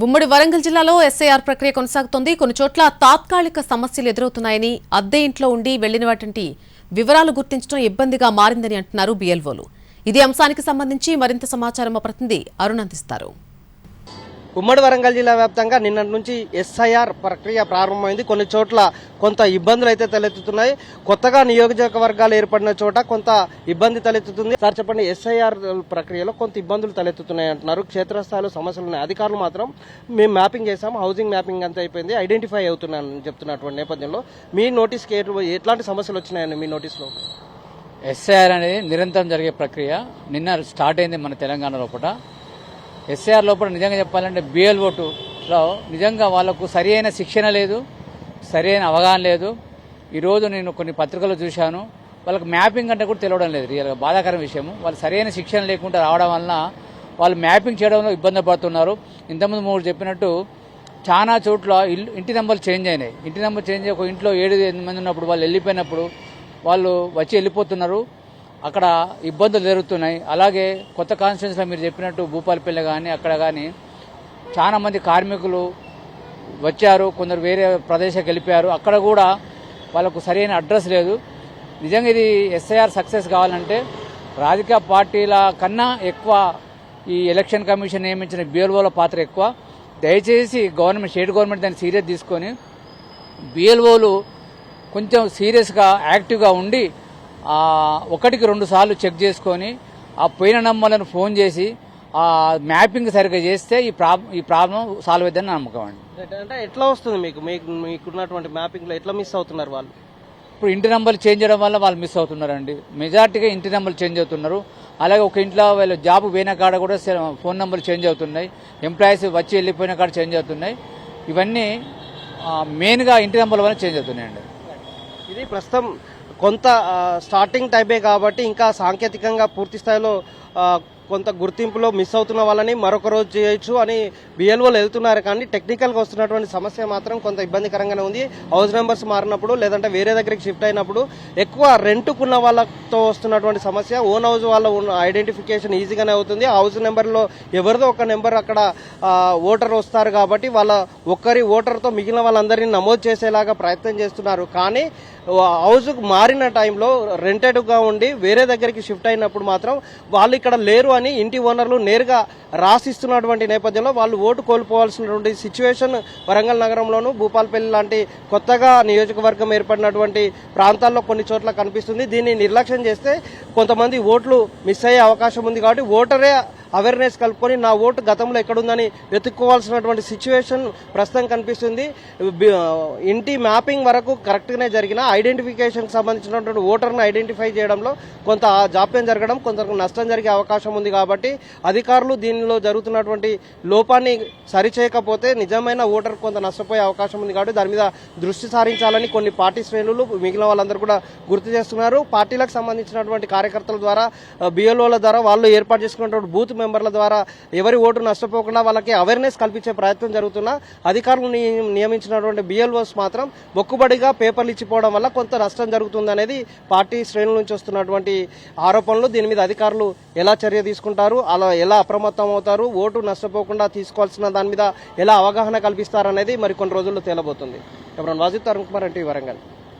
ఉమ్మడి వరంగల్ జిల్లాలో ఎస్ఐఆర్ ప్రక్రియ కొనసాగుతోంది. కొన్ని చోట్ల తాత్కాలిక సమస్యలు ఎదురవుతున్నాయని, అద్దె ఇంట్లో ఉండి వెళ్లిన వాటి వివరాలు గుర్తించడం ఇబ్బందిగా మారిందని అంటున్నారు బిఎల్ఓలు. ఇదే అంశానికి సంబంధించి మరింత సమాచారం మా ప్రతినిధి అరుణ్ అందిస్తారు. ఉమ్మడి వరంగల్ జిల్లా వ్యాప్తంగా నిన్నటి నుంచి ఎస్ఐఆర్ ప్రక్రియ ప్రారంభమైంది. కొన్ని చోట్ల కొంత ఇబ్బందులు అయితే తలెత్తుతున్నాయి. కొత్తగా నియోజకవర్గాలు ఏర్పడిన చోట కొంత ఇబ్బంది తలెత్తుతుంది. సార్ చెప్పండి, ఎస్ఐఆర్ ప్రక్రియలో కొంత ఇబ్బందులు తలెత్తుతున్నాయి అంటున్నారు. క్షేత్రస్థాయిలో సమస్యలు ఉన్నాయి. అధికారులు మాత్రం మేము మ్యాపింగ్ చేసాం, హౌసింగ్ మ్యాపింగ్ అంతా అయిపోయింది, ఐడెంటిఫై అవుతున్నానని చెప్తున్నటువంటి నేపథ్యంలో మీ నోటీస్కి ఎట్లాంటి సమస్యలు వచ్చినాయని మీ నోటీస్లో? ఎస్ఐఆర్ అనేది నిరంతరం జరిగే ప్రక్రియ. నిన్న స్టార్ట్ అయింది మన తెలంగాణ లోపల. ఎస్ఐఆర్ లోపల నిజంగా చెప్పాలంటే బిఎల్ఓలో నిజంగా వాళ్లకు సరి అయిన శిక్షణ లేదు, సరి అయిన అవగాహన లేదు. ఈరోజు నేను కొన్ని పత్రికలు చూశాను, వాళ్ళకి మ్యాపింగ్ అంటే కూడా తెలియడం లేదు. రియల్గా బాధాకరం విషయం. వాళ్ళు సరైన శిక్షణ లేకుండా రావడం వలన వాళ్ళు మ్యాపింగ్ చేయడంలో ఇబ్బంది పడుతున్నారు. ఇంతకుముందు మూడు చెప్పినట్టు చాలా చోట్ల ఇంటి నెంబర్లు చేంజ్ అయినాయి. ఇంటి నెంబర్ చేంజ్ అయ్యి ఒక ఇంట్లో 7-8 మంది ఉన్నప్పుడు వాళ్ళు వెళ్ళిపోయినప్పుడు వాళ్ళు వచ్చి వెళ్ళిపోతున్నారు. అక్కడ ఇబ్బందులు జరుగుతున్నాయి. అలాగే కొత్త కాన్స్టిట్యూన్సీలో మీరు చెప్పినట్టు భూపాలపల్లి కానీ అక్కడ కానీ చాలా మంది కార్మికులు వచ్చారు, కొందరు వేరే ప్రదేశానికి వెళ్ళిపోయారు. అక్కడ కూడా వాళ్ళకు సరైన అడ్రస్ లేదు. నిజంగా ఇది ఎస్ఐఆర్ సక్సెస్ కావాలంటే రాజకీయ పార్టీల కన్నా ఎక్కువ ఈ ఎలక్షన్ కమిషన్ నియమించిన బిఎల్ఓల పాత్ర ఎక్కువ. దయచేసి స్టేట్ గవర్నమెంట్ దాన్ని సీరియస్ తీసుకొని బిఎల్ఓలు కొంచెం సీరియస్గా యాక్టివ్గా ఉండి 1-2 సార్లు చెక్ చేసుకొని ఆ పోయిన నంబర్లను ఫోన్ చేసి ఆ మ్యాపింగ్ సరిగ్గా చేస్తే ఈ ప్రాబ్లం సాల్వ్ అవుతుందని నమ్మకం అండి. అంటే ఎట్లా వస్తుంది మీకున్నటువంటి మ్యాపింగ్లో ఎట్లా మిస్ అవుతున్నారు వాళ్ళు? ఇప్పుడు ఇంటి నెంబర్లు చేంజ్ చేయడం వల్ల వాళ్ళు మిస్ అవుతున్నారండి. మెజార్టీగా ఇంటి నెంబర్లు చేంజ్ అవుతున్నారు. అలాగే ఒక ఇంట్లో వాళ్ళు జాబ్ పోయిన కాడ కూడా ఫోన్ నెంబర్లు చేంజ్ అవుతున్నాయి. ఎంప్లాయీస్ వచ్చి వెళ్ళిపోయిన కాడ చేంజ్ అవుతున్నాయి. ఇవన్నీ మెయిన్గా ఇంటి నెంబర్ల వల్ల చేంజ్ అవుతున్నాయండి. ఇది ప్రస్తుతం కొంత స్టార్టింగ్ టైమే కాబట్టి ఇంకా సాంకేతికంగా పూర్తి స్థాయిలో కొంత గుర్తింపులో మిస్ అవుతున్న వాళ్ళని మరొక రోజు చేయొచ్చు అని బిఎల్ఓలు వెళ్తున్నారు. కానీ టెక్నికల్గా వస్తున్నటువంటి సమస్య మాత్రం కొంత ఇబ్బందికరంగానే ఉంది. హౌస్ నెంబర్స్ మారినప్పుడు లేదంటే వేరే దగ్గరికి షిఫ్ట్ అయినప్పుడు ఎక్కువ రెంట్కున్న వాళ్ళతో వస్తున్నటువంటి సమస్య. ఓన్ హౌస్ వాళ్ళ ఐడెంటిఫికేషన్ ఈజీగానే అవుతుంది. హౌస్ నెంబర్లో ఎవరిదో ఒక నెంబర్ అక్కడ ఓటర్ వస్తారు కాబట్టి వాళ్ళ ఒక్కరి ఓటర్తో మిగిలిన వాళ్ళందరినీ నమోదు చేసేలాగా ప్రయత్నం చేస్తున్నారు. కానీ హౌస్కు మారిన టైంలో రెంటెడ్గా ఉండి వేరే దగ్గరికి షిఫ్ట్ అయినప్పుడు మాత్రం వాళ్ళు ఇక్కడ లేరు అని ఇంటి ఓనర్లు నేరుగా రాసిస్తున్నటువంటి నేపథ్యంలో వాళ్ళు ఓటు కోల్పోవాల్సినటువంటి సిచ్యువేషన్ వరంగల్ నగరంలోనూ భూపాలపల్లి లాంటి కొత్తగా నియోజకవర్గం ఏర్పడినటువంటి ప్రాంతాల్లో కొన్ని చోట్ల కనిపిస్తుంది. దీన్ని నిర్లక్ష్యం చేస్తే కొంతమంది ఓట్లు మిస్ అయ్యే అవకాశం ఉంది. కాబట్టి ఓటరే అవేర్నెస్ కలుపుకొని నా ఓటు గతంలో ఎక్కడుందని వెతుక్కోవాల్సినటువంటి సిచ్యువేషన్ ప్రస్తుతం కనిపిస్తుంది. ఇంటి మ్యాపింగ్ వరకు కరెక్ట్గానే జరిగిన ఐడెంటిఫికేషన్కి సంబంధించినటువంటి ఓటర్ను ఐడెంటిఫై చేయడంలో కొంత జాప్యం జరగడం, కొంత నష్టం జరిగే అవకాశం ఉంది. కాబట్టి అధికారులు దీనిలో జరుగుతున్నటువంటి లోపాన్ని సరిచేయకపోతే నిజమైన ఓటర్ కొంత నష్టపోయే అవకాశం ఉంది. కాబట్టి దాని మీద దృష్టి సారించాలని కొన్ని పార్టీ శ్రేణులు మిగిలిన వాళ్ళందరూ కూడా గుర్తు చేస్తున్నారు. పార్టీలకు సంబంధించినటువంటి కార్యకర్తల ద్వారా, బిఎల్ఓల ద్వారా, వాళ్ళు ఏర్పాటు చేసుకున్నటువంటి బూత్ మెంబర్ల ద్వారా ఎవరి ఓటు నష్టపోకుండా వాళ్ళకి అవేర్నెస్ కల్పించే ప్రయత్నం జరుగుతున్నా అధికారులు నియమించినటువంటి బిఎల్ఓస్ మాత్రం మొక్కుబడిగా పేపర్లు ఇచ్చిపోవడం వల్ల కొంత నష్టం జరుగుతుందనేది పార్టీ శ్రేణుల నుంచి వస్తున్నటువంటి ఆరోపణలు. దీని మీద అధికారులు ఎలా చర్య తీసుకుంటారు, అలా ఎలా అప్రమత్తం అవుతారు, ఓటు నష్టపోకుండా తీసుకోవాల్సిన దాని మీద ఎలా అవగాహన కల్పిస్తారనేది మరి కొన్ని రోజుల్లో తేలబోతుంది. ఎవరైనా వాజిద్, అరుణ్ కుమార్, ఎన్టీవీ వరంగల్.